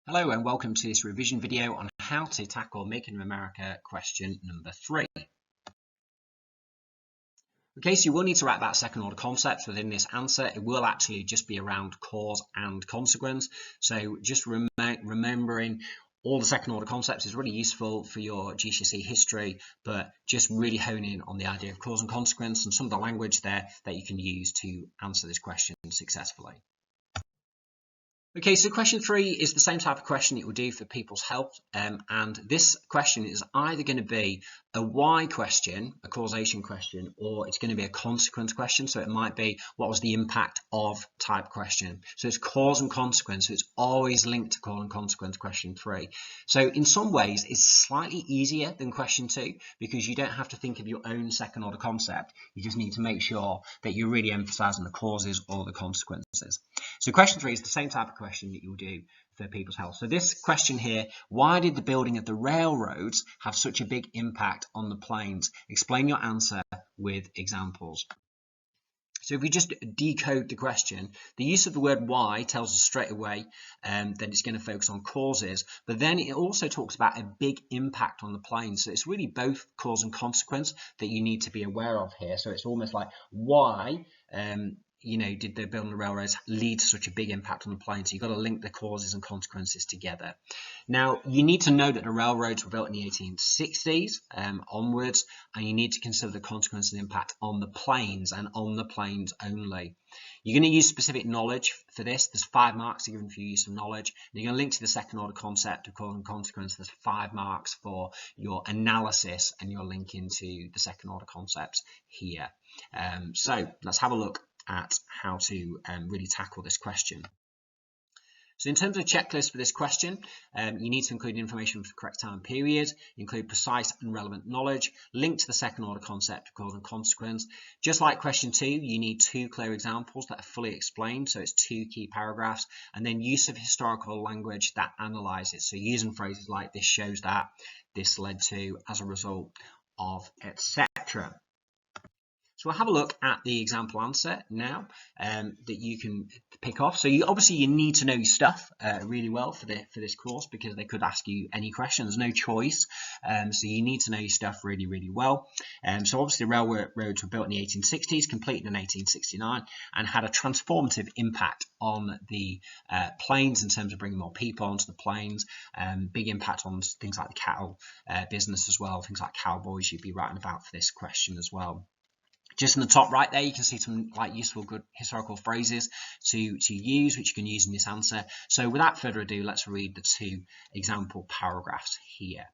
Hello and welcome to this revision video on how to tackle Making America question number 3. Okay, so you will need to write about second order concepts within this answer. It will actually just be around cause and consequence. So just remembering all the second order concepts is really useful for your GCSE history, but just really hone in on the idea of cause and consequence and some of the language there that you can use to answer this question successfully. Okay, so question 3 is the same type of question it will do for people's health, and this question is either going to be a why question, a causation question, or it's going to be a consequence question. So it might be what was the impact of type question. So it's cause and consequence, so it's always linked to cause and consequence question 3. So in some ways it's slightly easier than question 2 because you don't have to think of your own second order concept. You just need to make sure that you're really emphasizing the causes or the consequences. So question 3 is the same type of question that you'll do for people's health. So this question here, why did the building of the railroads have such a big impact on the plains? Explain your answer with examples. So if we just decode the question, the use of the word why tells us straight away that it's going to focus on causes, but then it also talks about a big impact on the plains. So it's really both cause and consequence that you need to be aware of here. So it's almost like why did the building of railroads lead to such a big impact on the plains? So you've got to link the causes and consequences together. Now, you need to know that the railroads were built in the 1860s onwards, and you need to consider the consequence and impact on the plains and on the plains only. You're going to use specific knowledge for this. There's 5 marks given for your use of knowledge. And you're going to link to the second order concept of cause and consequence. There's 5 marks for your analysis and your link into the second order concepts here. So let's have a look at how to really tackle this question. So in terms of a checklist for this question, you need to include information for the correct time period, include precise and relevant knowledge, link to the second order concept of cause and consequence. Just like question 2, you need 2 clear examples that are fully explained, so it's 2 key paragraphs, and then use of historical language that analyzes. So using phrases like this shows that, this led to, as a result of, etc. So we'll have a look at the example answer now that you can pick off. So obviously you need to know your stuff really well for this course because they could ask you any question. There's no choice. So you need to know your stuff really, really well. So obviously the railroads were built in the 1860s, completed in 1869, and had a transformative impact on the plains in terms of bringing more people onto the plains. Big impact on things like the cattle business as well, things like cowboys you'd be writing about for this question as well. Just in the top right there, you can see some useful, good historical phrases to use, which you can use in this answer. So without further ado, let's read the 2 example paragraphs here.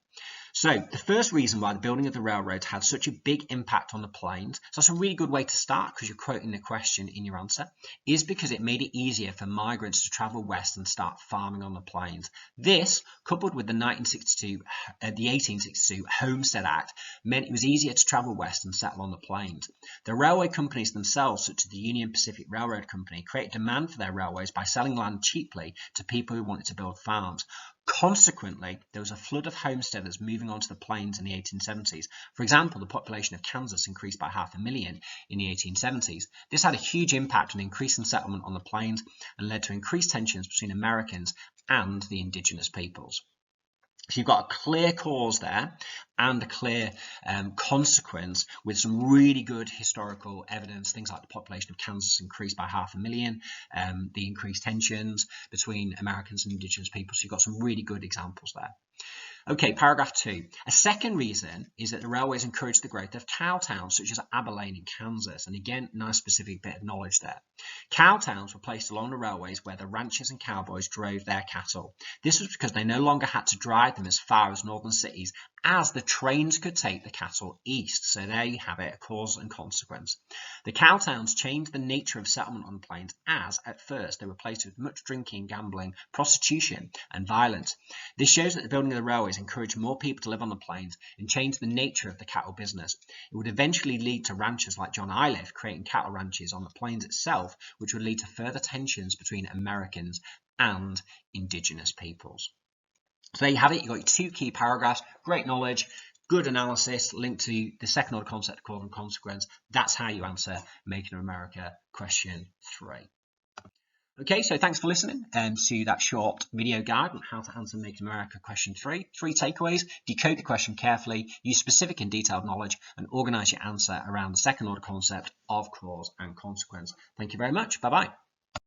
So the first reason why the building of the railroads had such a big impact on the plains, so that's a really good way to start because you're quoting the question in your answer, is because it made it easier for migrants to travel west and start farming on the plains. This, coupled with the 1862 Homestead Act, meant it was easier to travel west and settle on the plains. The railway companies themselves, such as the Union Pacific Railroad Company, created demand for their railways by selling land cheaply to people who wanted to build farms. Consequently, there was a flood of homesteaders moving onto the plains in the 1870s. For example, the population of Kansas increased by 500,000 in the 1870s. This had a huge impact on increasing settlement on the plains and led to increased tensions between Americans and the indigenous peoples. So you've got a clear cause there and a clear consequence with some really good historical evidence, things like the population of Kansas increased by 500,000, the increased tensions between Americans and indigenous people. So you've got some really good examples there. Okay, paragraph 2. A second reason is that the railways encouraged the growth of cow towns, such as Abilene in Kansas. And again, nice specific bit of knowledge there. Cow towns were placed along the railways where the ranchers and cowboys drove their cattle. This was because they no longer had to drive them as far as northern cities, as the trains could take the cattle east. So there you have it, a cause and consequence. The cow towns changed the nature of settlement on the plains, as at first they were placed with much drinking, gambling, prostitution and violence. This shows that the building of the railways encouraged more people to live on the plains and changed the nature of the cattle business. It would eventually lead to ranchers like John Iliff creating cattle ranches on the plains itself, which would lead to further tensions between Americans and indigenous peoples. So there you have it. You've got your 2 key paragraphs, great knowledge, good analysis linked to the second order concept of cause and consequence. That's how you answer Making America question 3. Okay, so thanks for listening to that short video guide on how to answer Make America question 3. 3 takeaways: decode the question carefully, use specific and detailed knowledge, and organize your answer around the second order concept of cause and consequence. Thank you very much. Bye-bye.